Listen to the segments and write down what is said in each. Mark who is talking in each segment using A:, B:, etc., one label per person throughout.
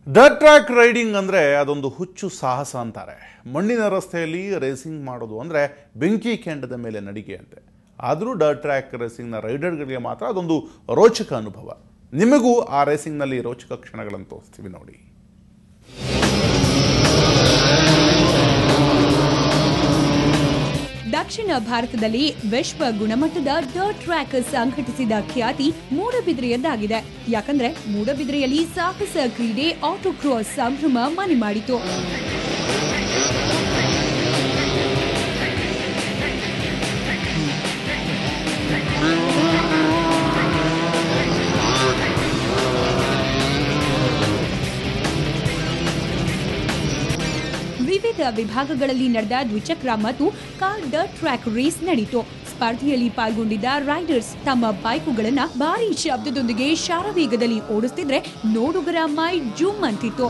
A: Dirt track riding ಅಂದರೆ ಅದೊಂದು ಹುಚ್ಚು ಸಾಹಸ ಅಂತಾರೆ. ಮಣ್ಣಿನ ರಸ್ತೆಯಲ್ಲಿ ರೇಸಿಂಗ್ ಮಾಡೋದು ಅಂದರೆ ಬೆಂಕಿ ಕೆಂಡದ ಮೇಲೆ ನಡಿಗೆ ಅಂತೆ. ಆದರೂ ಡರ್ಟ್ ಟ್ರ್ಯಾಕ್ ರೇಸಿಂಗ್ನ ರೈಡರ್ಗಳಿಗೆ ಮಾತ್ರ ಅದೊಂದು ರೋಚಕ ಅನುಭವ. ನಿಮಗೂ ಆ ರೇಸಿಂಗ್ನಲ್ಲಿ ರೋಚಕ ಕ್ಷಣಗಳನ್ನು ತೋರಿಸ್ತೀವಿ ನೋಡಿ.
B: ದಕ್ಷಿಣ ಭಾರತದಲ್ಲಿ ವಿಶ್ವ ಗುಣಮಟ್ಟದ ಡರ್ಟ್ ಟ್ರ್ಯಾಕ್ ಸಂಘಟಿಸಿದ ಖ್ಯಾತಿ ಮೂಡಬಿದ್ರೆಯದ್ದಾಗಿದೆ. ಯಾಕಂದ್ರೆ ಮೂಡಬಿದ್ರೆಯಲ್ಲಿ ಸಾಹಸ ಕ್ರೀಡೆ ಆಟೋಕ್ರಾಸ್ ಸಂಭ್ರಮ ಮನೆ ಮಾಡಿತು. ವಿವಿಧ ವಿಭಾಗಗಳಲ್ಲಿ ನಡೆದ ದ್ವಿಚಕ್ರ ಮತ್ತು ಕಾರ್ ಡರ್ಟ್ ಟ್ರ್ಯಾಕ್ ರೇಸ್ ನಡೆಯಿತು. ಸ್ಪರ್ಧೆಯಲ್ಲಿ ಪಾಲ್ಗೊಂಡಿದ್ದ ರೈಡರ್ಸ್ ತಮ್ಮ ಬೈಕುಗಳನ್ನ ಭಾರೀ ಶಬ್ದದೊಂದಿಗೆ ಶಾರವೇಗದಲ್ಲಿ ಓಡಿಸುತ್ತಿದ್ರೆ ನೋಡುಗರ ಮೈ ಜೂಮ್ ಅಂತಿತ್ತು.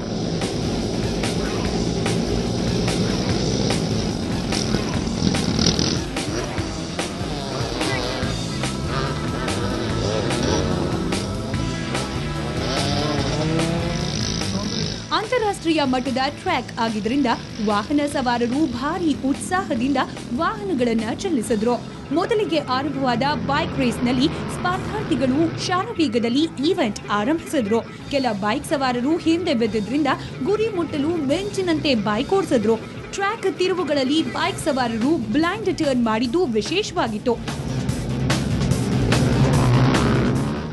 B: ಅಂತಾರಾಷ್ಟ್ರೀಯ ಮಟ್ಟದ ಟ್ರ್ಯಾಕ್ ಆಗಿದ್ದರಿಂದ ವಾಹನ ಸವಾರರು ಭಾರೀ ಉತ್ಸಾಹದಿಂದ ವಾಹನಗಳನ್ನು ಚಲಿಸಿದ್ರು. ಮೊದಲಿಗೆ ಆರಂಭವಾದ ಬೈಕ್ ರೇಸ್ನಲ್ಲಿ ಸ್ಪರ್ಧಾರ್ಥಿಗಳು ಶಾರವೇಗದಲ್ಲಿ ಈವೆಂಟ್ ಆರಂಭಿಸಿದ್ರು. ಕೆಲ ಬೈಕ್ ಸವಾರರು ಹಿಂದೆ ಬಿದ್ದಿದ್ರಿಂದ ಗುರಿ ಮುಟ್ಟಲು ಮಿಂಚಿನಂತೆ ಬೈಕ್ ಓಡಿಸಿದ್ರು. ಟ್ರ್ಯಾಕ್ ತಿರುವುಗಳಲ್ಲಿ ಬೈಕ್ ಸವಾರರು ಬ್ಲೈಂಡ್ ಟರ್ನ್ ಮಾಡಿದ್ದು ವಿಶೇಷವಾಗಿತ್ತು.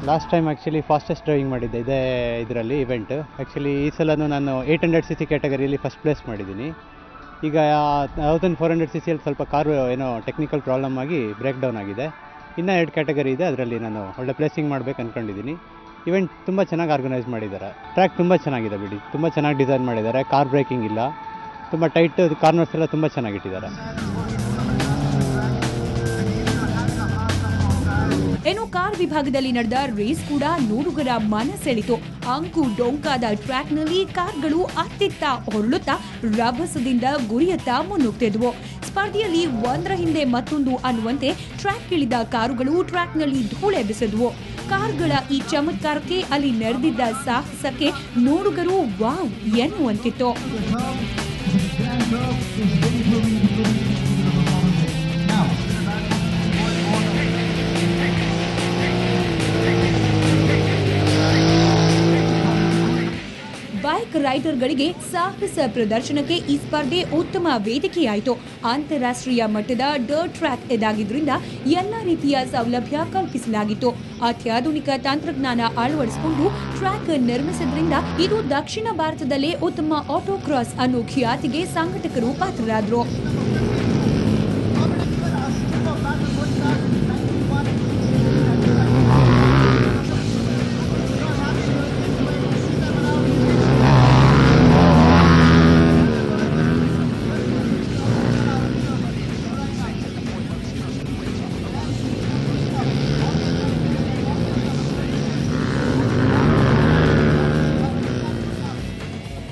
C: Last time actually fastest driving ಮಾಡಿದ್ದೆ ಇದರಲ್ಲಿ ಇವೆಂಟ್. ಆ್ಯಕ್ಚುಲಿ ಈ ಸಲನೂ ನಾನು 800cc ಕ್ಯಾಟಗರಿಯಲ್ಲಿ ಫಸ್ಟ್ ಪ್ಲೇಸ್ ಮಾಡಿದ್ದೀನಿ. ಈಗ 1400cc ಸ್ವಲ್ಪ ಕಾರು ಏನೋ ಟೆಕ್ನಿಕಲ್ ಪ್ರಾಬ್ಲಮ್ ಆಗಿ ಬ್ರೇಕ್ ಡೌನ್ ಆಗಿದೆ. ಇನ್ನೂ 2 ಕ್ಯಾಟಗರಿ ಇದೆ, ಅದರಲ್ಲಿ ನಾನು ಒಳ್ಳೆ ಪ್ಲೇಸಿಂಗ್ ಮಾಡಬೇಕು ಅಂದ್ಕೊಂಡಿದ್ದೀನಿ. ಇವೆಂಟ್ ತುಂಬ ಚೆನ್ನಾಗಿ ಆರ್ಗನೈಸ್ ಮಾಡಿದ್ದಾರೆ. ಟ್ರ್ಯಾಕ್ ತುಂಬ ಚೆನ್ನಾಗಿದೆ ಬಿಡಿ, ತುಂಬ ಚೆನ್ನಾಗಿ ಡಿಸೈನ್ ಮಾಡಿದ್ದಾರೆ. ಕಾರ್ ಬ್ರೇಕಿಂಗ್ ಇಲ್ಲ, ತುಂಬ ಟೈಟ್ ಕಾರ್ನರ್ಸ್ ಎಲ್ಲ ತುಂಬ ಚೆನ್ನಾಗಿಟ್ಟಿದ್ದಾರೆ.
B: ಏನು ಕಾರ್ ವಿಭಾಗದಲ್ಲಿ ನಡೆದ ರೇಸ್ ಕೂಡ ನೋಡುಗರ ಮನಸೆಳೆಯಿತು. ಅಂಕು ಡೊಂಕಾದ ಟ್ರ್ಯಾಕ್ನಲ್ಲಿ ಕಾರ್ಗಳು ಅತ್ತಿತ್ತ ಹೊರಳುತ್ತಾ ರಭಸದಿಂದ ಗುರಿಯತ್ತ ಮುನ್ನುಗ್ತಿದ್ವು. ಸ್ಪರ್ಧೆಯಲ್ಲಿ ಒಂದರ ಹಿಂದೆ ಮತ್ತೊಂದು ಅನ್ನುವಂತೆ ಟ್ರ್ಯಾಕ್ ಇಳಿದ ಕಾರುಗಳು ಟ್ರ್ಯಾಕ್ನಲ್ಲಿ ಧೂಳೆಬ್ಬಿಸಿದ್ವು. ಕಾರ್ಗಳ ಈ ಚಮತ್ಕಾರಕ್ಕೆ ಅಲ್ಲಿ ನಡೆದಿದ್ದ ಸಾಹಸಕ್ಕೆ ನೋಡುಗರು ವಾವ್ ಎನ್ನುವಂತಿತ್ತು. ಬೈಕ್ ರೈಡರ್ಗಳಿಗೆ ಸಾಹಸ ಪ್ರದರ್ಶನಕ್ಕೆ ಈ ಸ್ಪರ್ಧೆ ಉತ್ತಮ ವೇದಿಕೆಯಾಯಿತು. ಅಂತಾರಾಷ್ಟ್ರೀಯ ಮಟ್ಟದ ಡರ್ಟ್ ಟ್ರ್ಯಾಕ್ ಇದಾಗಿದ್ದರಿಂದ ಎಲ್ಲ ರೀತಿಯ ಸೌಲಭ್ಯ ಕಲ್ಪಿಸಲಾಗಿತ್ತು. ಅತ್ಯಾಧುನಿಕ ತಂತ್ರಜ್ಞಾನ ಅಳವಡಿಸಿಕೊಂಡು ಟ್ರ್ಯಾಕ್ ನಿರ್ಮಿಸಿದ್ರಿಂದ ಇದು ದಕ್ಷಿಣ ಭಾರತದಲ್ಲೇ ಉತ್ತಮ ಆಟೋಕ್ರಾಸ್ ಅನ್ನೋ ಖ್ಯಾತಿಗೆ ಸಂಘಟಕರು ಪಾತ್ರರಾದರು.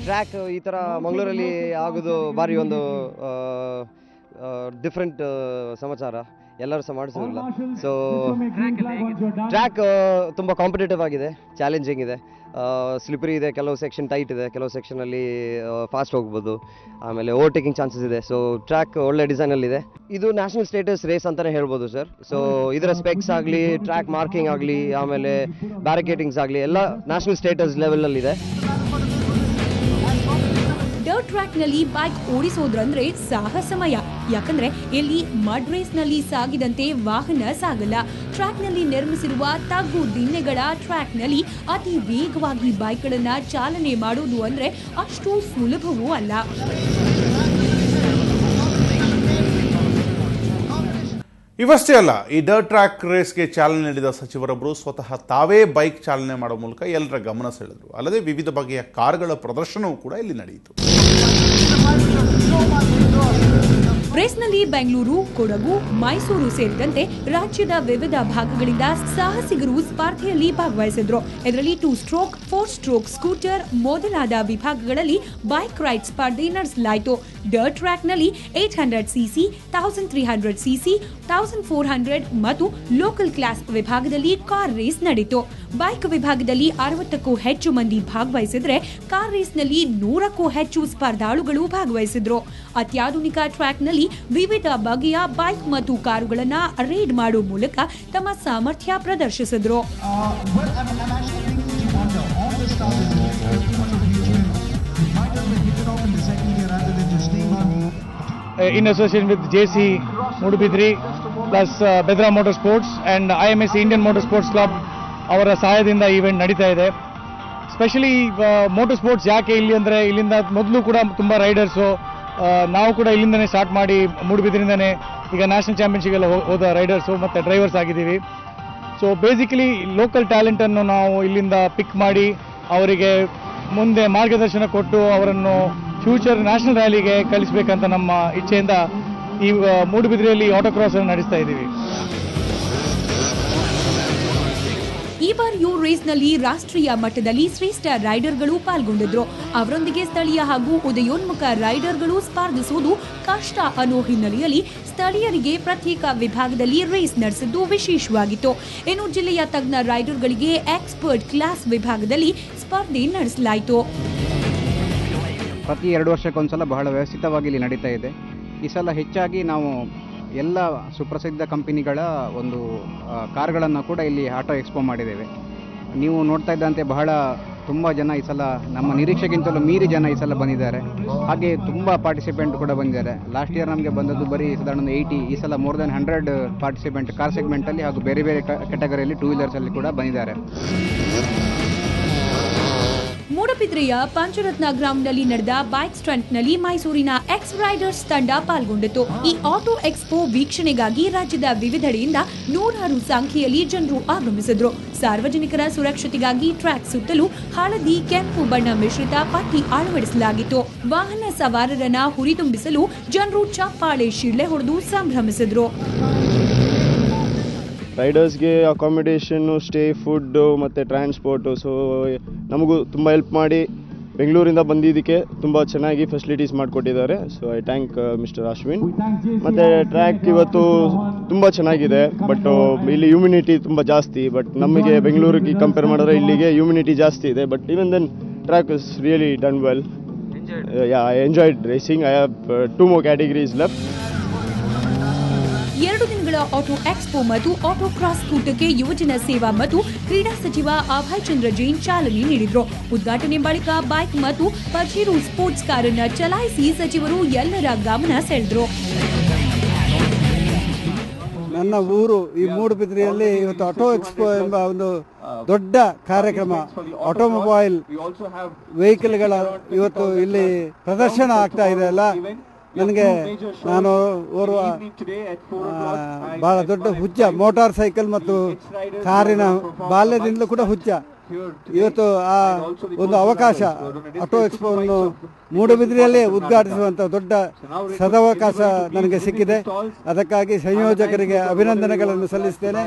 D: ಟ್ರ್ಯಾಕ್ ಈ ಥರ ಮಂಗಳೂರಲ್ಲಿ ಆಗೋದು ಭಾರಿ ಒಂದು ಡಿಫ್ರೆಂಟ್ ಸಮಾಚಾರ, ಎಲ್ಲರೂ ಸಹ ಮಾಡಿಸೋದಿಲ್ಲ. ಸೊ ಟ್ರ್ಯಾಕ್ ತುಂಬ ಕಾಂಪಿಟೇಟಿವ್ ಆಗಿದೆ, ಚಾಲೆಂಜಿಂಗ್ ಇದೆ, ಸ್ಲಿಪರಿ ಇದೆ, ಕೆಲವು ಸೆಕ್ಷನ್ ಟೈಟ್ ಇದೆ, ಕೆಲವು ಸೆಕ್ಷನಲ್ಲಿ ಫಾಸ್ಟ್ ಹೋಗ್ಬೋದು, ಆಮೇಲೆ ಓವರ್ಟೇಕಿಂಗ್ ಚಾನ್ಸಸ್ ಇದೆ. ಸೊ ಟ್ರ್ಯಾಕ್ ಒಳ್ಳೆ ಡಿಸೈನಲ್ಲಿದೆ. ಇದು ನ್ಯಾಷನಲ್ ಸ್ಟೇಟಸ್ ರೇಸ್ ಅಂತಲೇ ಹೇಳ್ಬೋದು ಸರ್. ಸೊ ಇದರ ಸ್ಪೆಕ್ಸ್ ಆಗಲಿ, ಟ್ರ್ಯಾಕ್ ಮಾರ್ಕಿಂಗ್ ಆಗಲಿ, ಆಮೇಲೆ ಬ್ಯಾರಿಕೇಟಿಂಗ್ಸ್ ಆಗಲಿ ಎಲ್ಲ ನ್ಯಾಷನಲ್ ಸ್ಟೇಟಸ್ ಲೆವೆಲಲ್ಲಿದೆ.
B: ಡರ್ಟ್ ಟ್ರ್ಯಾಕ್ನಲ್ಲಿ ಬೈಕ್ ಓಡಿಸೋದ್ರಂದ್ರೆ ಸಾಹಸಮಯ. ಯಾಕಂದ್ರೆ ಇಲ್ಲಿ ಮಡ್ ರೇಸ್ನಲ್ಲಿ ಸಾಗಿದಂತೆ ವಾಹನ ಸಾಗಲ್ಲ. ಟ್ರ್ಯಾಕ್ನಲ್ಲಿ ನಿರ್ಮಿಸಿರುವ ತಗ್ಗು ದಿಣ್ಣೆಗಳ ಟ್ರ್ಯಾಕ್ನಲ್ಲಿ ಅತಿ ವೇಗವಾಗಿ ಬೈಕ್ಗಳನ್ನ ಚಾಲನೆ ಮಾಡೋದು ಅಂದ್ರೆ ಅಷ್ಟು ಸುಲಭವೂ ಅಲ್ಲ.
A: ಇವಷ್ಟೇ ಅಲ್ಲ, ಈ ಡರ್ಟ್ ಟ್ರ್ಯಾಕ್ ರೇಸ್ಗೆ ಚಾಲನೆ ನೀಡಿದ ಸಚಿವರೊಬ್ಬರು ಸ್ವತಃ ತಾವೇ ಬೈಕ್ ಚಾಲನೆ ಮಾಡೋ ಮೂಲಕ ಎಲ್ಲರ ಗಮನ ಸೆಳೆದರು. ಅಲ್ಲದೆ ವಿವಿಧ ಬಗೆಯ ಕಾರುಗಳ ಪ್ರದರ್ಶನವೂ ಕೂಡ ಇಲ್ಲಿ ನಡೆಯಿತು.
B: ರೇಸ್ನಲ್ಲಿ ಬೆಂಗಳೂರು, ಕೊಡಗು, ಮೈಸೂರು ಸೇರಿದಂತೆ ರಾಜ್ಯದ ವಿವಿಧ ಭಾಗಗಳಿಂದ ಸಾಹಸಿಗರು ಸ್ಪರ್ಧೆಯಲ್ಲಿ ಭಾಗವಹಿಸಿದ್ರು. ಇದರಲ್ಲಿ 2 ಸ್ಟ್ರೋಕ್, 4 ಸ್ಟ್ರೋಕ್ ಸ್ಕೂಟರ್ ಮೊದಲಾದ ವಿಭಾಗಗಳಲ್ಲಿ ಬೈಕ್ ರೈಡ್ ಸ್ಪರ್ಧೆ ನಡೆಸಲಾಯಿತು. ಡರ್ಟ್ ಟ್ರ್ಯಾಕ್ನಲ್ಲಿ 800cc, 1300cc, 1400 ಮತ್ತು ಲೋಕಲ್ ಕ್ಲಾಸ್ ವಿಭಾಗದಲ್ಲಿ ಕಾರ್ ರೇಸ್ ನಡೆಯಿತು. ಬೈಕ್ ವಿಭಾಗದಲ್ಲಿ 60ಕ್ಕೂ ಹೆಚ್ಚು ಮಂದಿ ಭಾಗವಹಿಸಿದ್ರೆ ಕಾರ್ ರೇಸ್ನಲ್ಲಿ 100ಕ್ಕೂ ಹೆಚ್ಚು ಸ್ಪರ್ಧಾಳುಗಳು ಭಾಗವಹಿಸಿದ್ರು. ಅತ್ಯಾಧುನಿಕ ಟ್ರ್ಯಾಕ್ನಲ್ಲಿ ವಿವಿಧ ಬಗೆಯ ಬೈಕ್ ಮತ್ತು ಕಾರುಗಳನ್ನ ರೈಡ್ ಮಾಡುವ ಮೂಲಕ ತಮ್ಮ ಸಾಮರ್ಥ್ಯ ಪ್ರದರ್ಶಿಸಿದ್ರು.
E: In association with JC Mudubidri plus Bedra Motorsports and IMSC Indian Motorsports Club ಅವರ ಸಹಾಯದಿಂದ ಈವೆಂಟ್ ನಡೀತಾ ಇದೆ. ಸ್ಪೆಷಲಿ ಮೋಟರ್ ಸ್ಪೋರ್ಟ್ಸ್ ಯಾಕೆ ಇಲ್ಲಿ ಅಂದರೆ ಇಲ್ಲಿಂದ ಮೊದಲು ಕೂಡ ತುಂಬ ರೈಡರ್ಸು ನಾವು ಕೂಡ ಇಲ್ಲಿಂದನೇ ಸ್ಟಾರ್ಟ್ ಮಾಡಿ ಮೂಡುಬಿದ್ರಿಂದನೇ ಈಗ ನ್ಯಾಷನಲ್ ಚಾಂಪಿಯನ್ಶಿಪ್ ಎಲ್ಲ ಹೋದ ರೈಡರ್ಸು ಮತ್ತು ಡ್ರೈವರ್ಸ್ ಆಗಿದ್ದೀವಿ. ಸೊ ಬೇಸಿಕಲಿ ಲೋಕಲ್ ಟ್ಯಾಲೆಂಟನ್ನು ನಾವು ಇಲ್ಲಿಂದ ಪಿಕ್ ಮಾಡಿ ಅವರಿಗೆ ಮುಂದೆ ಮಾರ್ಗದರ್ಶನ ಕೊಟ್ಟು ಅವರನ್ನು ಫ್ಯೂಚರ್ ನ್ಯಾಷನಲ್ ರ್ಯಾಲಿಗೆ ಕಳಿಸಬೇಕಂತ ನಮ್ಮ ಇಚ್ಛೆಯಿಂದ ಈ ಮೂಡುಬಿದ್ರೆಯಲ್ಲಿ ಆಟೋಕ್ರಾಸ್ ಅನ್ನು ನಡೆಸ್ತಾ ಇದ್ದೀವಿ.
B: ಈ ಬಾರಿಯೂ ರೇಸ್ನಲ್ಲಿ ರಾಷ್ಟ್ರೀಯ ಮಟ್ಟದಲ್ಲಿ ಶ್ರೇಷ್ಠ ರೈಡರ್ಗಳು ಪಾಲ್ಗೊಂಡಿದ್ರು. ಅವರೊಂದಿಗೆ ಸ್ಥಳೀಯ ಹಾಗೂ ಉದಯೋನ್ಮುಖ ರೈಡರ್ಗಳು ಸ್ಪರ್ಧಿಸುವುದು ಕಷ್ಟ ಅನ್ನೋ ಹಿನ್ನೆಲೆಯಲ್ಲಿ ಸ್ಥಳೀಯರಿಗೆ ಪ್ರತ್ಯೇಕ ವಿಭಾಗದಲ್ಲಿ ರೇಸ್ ನಡೆಸಿದ್ದು ವಿಶೇಷವಾಗಿತ್ತು. ಇನ್ನು ಜಿಲ್ಲೆಯ ತಜ್ಞ ರೈಡರ್ಗಳಿಗೆ ಎಕ್ಸ್ಪರ್ಟ್ ಕ್ಲಾಸ್ ವಿಭಾಗದಲ್ಲಿ ಸ್ಪರ್ಧೆ ನಡೆಸಲಾಯಿತು.
F: ಪ್ರತಿ 2 ವರ್ಷಕ್ಕೊಂದ್ಸಲ ಬಹಳ ವ್ಯವಸ್ಥಿತವಾಗಿ ಇಲ್ಲಿ ನಡೀತಾ ಇದೆ. ಈ ಸಲ ಹೆಚ್ಚಾಗಿ ನಾವು ಎಲ್ಲ ಸುಪ್ರಸಿದ್ಧ ಕಂಪನಿಗಳ ಒಂದು ಕಾರ್ಗಳನ್ನು ಕೂಡ ಇಲ್ಲಿ ಆಟೋ ಎಕ್ಸ್ಪೋ ಮಾಡಿದ್ದೇವೆ. ನೀವು ನೋಡ್ತಾ ಇದ್ದಂತೆ ತುಂಬ ಜನ ಈ ಸಲ ನಮ್ಮ ನಿರೀಕ್ಷೆಗಿಂತಲೂ ಮೀರಿ ಜನ ಈ ಸಲ ಬಂದಿದ್ದಾರೆ. ಹಾಗೆ ತುಂಬ ಪಾರ್ಟಿಸಿಪೆಂಟ್ ಕೂಡ ಬಂದಿದ್ದಾರೆ. ಲಾಸ್ಟ್ ಇಯರ್ ನಮಗೆ ಬಂದದ್ದು ಬರೀ ಸಾಧಾರಣ 80, ಈ ಸಲ ಮೋರ್ ದೆನ್ 100 ಪಾರ್ಟಿಸಿಪೆಂಟ್ ಕಾರ್ ಸೆಗ್ಮೆಂಟಲ್ಲಿ ಹಾಗೂ ಬೇರೆ ಬೇರೆ ಕ್ಯಾಟಗರಿಯಲ್ಲಿ 2 ವೀಲರ್ಸಲ್ಲಿ ಕೂಡ ಬಂದಿದ್ದಾರೆ.
B: ಮೂಡಬಿದ್ರೆಯ ಪಂಚರತ್ನ ಗ್ರೌಂಡ್ನಲ್ಲಿ ನಡೆದ ಬೈಕ್ ಸ್ಟಂಟ್ನಲ್ಲಿ ಮೈಸೂರಿನ ಎಕ್ಸ್ ರೈಡರ್ಸ್ ತಂಡ ಪಾಲ್ಗೊಂಡಿತು. ಈ ಆಟೋ ಎಕ್ಸ್ಪೋ ವೀಕ್ಷಣೆಗಾಗಿ ರಾಜ್ಯದ ವಿವಿಧೆಡೆಯಿಂದ 100 ಸಂಖ್ಯೆಯಲ್ಲಿ ಜನರು ಆಗಮಿಸಿದ್ರು. ಸಾರ್ವಜನಿಕರ ಸುರಕ್ಷತೆಗಾಗಿ ಟ್ರ್ಯಾಕ್ ಸುತ್ತಲೂ ಹಳದಿ ಕೆಂಪು ಬಣ್ಣ ಮಿಶ್ರಿತ ಪಟ್ಟಿ ಅಳವಡಿಸಲಾಗಿತ್ತು. ವಾಹನ ಸವಾರರನ್ನ ಹುರಿದುಂಬಿಸಲು ಜನರು ಚಪ್ಪಾಳೆ ಶಿಳ್ಳೆ ಹೊಡೆದು ಸಂಭ್ರಮಿಸಿದ್ರು.
G: ರೈಡರ್ಸ್ಗೆ ಅಕಾಮಿಡೇಷನ್ನು, ಸ್ಟೇ, ಫುಡ್ಡು ಮತ್ತು ಟ್ರಾನ್ಸ್ಪೋರ್ಟು, ಸೊ ನಮಗೂ ತುಂಬ ಹೆಲ್ಪ್ ಮಾಡಿ ಬೆಂಗಳೂರಿಂದ ಬಂದಿದ್ದಕ್ಕೆ ತುಂಬ ಚೆನ್ನಾಗಿ ಫೆಸಿಲಿಟೀಸ್ ಮಾಡಿಕೊಟ್ಟಿದ್ದಾರೆ. So I thank mister Ashwin. ಮತ್ತು ಟ್ರ್ಯಾಕ್ ಇವತ್ತು ತುಂಬ ಚೆನ್ನಾಗಿದೆ, ಬಟ್ ಇಲ್ಲಿ ಹ್ಯೂಮಿನಿಟಿ ತುಂಬ ಜಾಸ್ತಿ. ಬಟ್ ನಮಗೆ ಬೆಂಗಳೂರಿಗೆ ಕಂಪೇರ್ ಮಾಡಿದ್ರೆ ಇಲ್ಲಿಗೆ ಹ್ಯೂಮಿನಿಟಿ ಜಾಸ್ತಿ ಇದೆ. But even then track is really done well. I enjoyed racing. I have 2 more categories left.
B: 2 ದಿನಗಳ ಆಟೋ ಎಕ್ಸ್ಪೋ ಮತ್ತು ಆಟೋ ಕ್ರಾಸ್ ಕೂಟಕ್ಕೆ ಯುವಜನ ಸೇವಾ ಮತ್ತು ಕ್ರೀಡಾ ಸಚಿವ ಅಭಯ್ ಚಂದ್ರ ಜೈನ್ ಚಾಲನೆ ನೀಡಿದ್ರು. ಉದ್ಘಾಟನೆ ಬಳಿಕ ಬೈಕ್ ಮತ್ತು ಪಜೀರೋ ಸ್ಪೋರ್ಟ್ಸ್ ಕಾರನ್ನು ಚಲಾಯಿಸಿ ಸಚಿವರು ಎಲ್ಲರ ಗಮನ ಸೆಳೆದ್ರು.
H: ನನ್ನ ಊರು ಈ ಮೂಡುಬಿದ್ರೆಯಲ್ಲಿ ಇವತ್ತು ಆಟೋ ಎಕ್ಸ್ಪೋ ಎಂಬ ಒಂದು ದೊಡ್ಡ ಕಾರ್ಯಕ್ರಮ, ಆಟೋಮೊಬೈಲ್ ವೆಹಿಕಲ್ಗಳ ಇವತ್ತು ಇಲ್ಲಿ ಪ್ರದರ್ಶನ ಆಗ್ತಾ ಇದೆ ಅಲ್ಲ. ನಾನು ಓರ್ವ ಬಹಳ ದೊಡ್ಡ ಹುಚ್ಚ, ಮೋಟಾರ್ ಸೈಕಲ್ ಮತ್ತು ಕಾರಿನ ಬಾಲ್ಯದಿಂದಲೂ ಕೂಡ ಹುಚ್ಚ. ಇವತ್ತು ಆ ಒಂದು ಅವಕಾಶ ಆಟೋ ಎಕ್ಸ್ಪೋವನ್ನು ಮೂಡುಬಿದ್ರೆಯಲ್ಲೇ ಉದ್ಘಾಟಿಸುವಂಥ ದೊಡ್ಡ ಸದವಕಾಶ ನನಗೆ ಸಿಕ್ಕಿದೆ. ಅದಕ್ಕಾಗಿ ಸಂಯೋಜಕರಿಗೆ ಅಭಿನಂದನೆಗಳನ್ನು ಸಲ್ಲಿಸ್ತೇನೆ.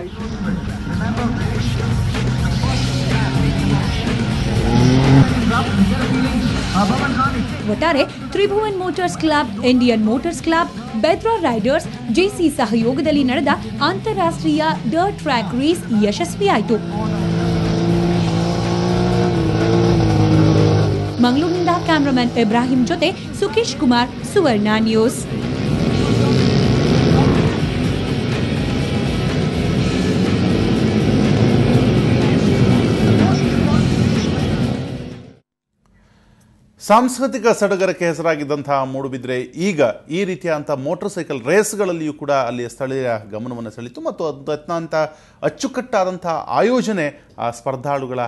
B: ಒಟ್ಟಾರೆ Tribhuvan motors club, Indian motors club, Bedra riders, JC ಸಹಯೋಗದಲ್ಲಿ ನಡೆದ ಅಂತಾರಾಷ್ಟ್ರೀಯ ಡರ್ಟ್ ಟ್ರ್ಯಾಕ್ ರೇಸ್ ಯಶಸ್ವಿಯಾಯಿತು. ಮಂಗಳೂರಿನಿಂದ ಕ್ಯಾಮರಾಮನ್ ಇಬ್ರಾಹಿಂ ಜೊತೆ ಸುಕೇಶ್ ಕುಮಾರ್, ಸುವರ್ಣ ನ್ಯೂಸ್.
A: ಸಾಂಸ್ಕೃತಿಕ ಸಡಗರಕ್ಕೆ ಹೆಸರಾಗಿದ್ದಂತಹ ಮೂಡುಬಿದ್ರೆ ಈಗ ಈ ರೀತಿಯಾದಂಥ ಮೋಟರ್ ಸೈಕಲ್ ರೇಸ್ಗಳಲ್ಲಿಯೂ ಕೂಡ ಅಲ್ಲಿಯ ಸ್ಥಳೀಯ ಗಮನವನ್ನು ಸೆಳೀತು ಮತ್ತು ಅತ್ಯಂತ ಅಚ್ಚುಕಟ್ಟಾದಂಥ ಆಯೋಜನೆ ಆ ಸ್ಪರ್ಧಾಳುಗಳ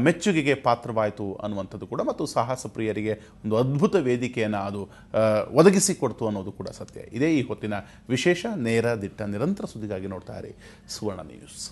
A: ಮೆಚ್ಚುಗೆಗೆ ಪಾತ್ರವಾಯಿತು ಅನ್ನುವಂಥದ್ದು ಕೂಡ ಮತ್ತು ಸಾಹಸ ಪ್ರಿಯರಿಗೆ ಒಂದು ಅದ್ಭುತ ವೇದಿಕೆಯನ್ನು ಅದು ಒದಗಿಸಿಕೊಡ್ತು ಅನ್ನೋದು ಕೂಡ ಸತ್ಯ. ಇದೇ ಈ ಹೊತ್ತಿನ ವಿಶೇಷ. ನೇರ ದಿಟ್ಟ ನಿರಂತರ ಸುದ್ದಿಗಾಗಿ ನೋಡ್ತಾ ಇರಿ ಸುವರ್ಣ ನ್ಯೂಸ್.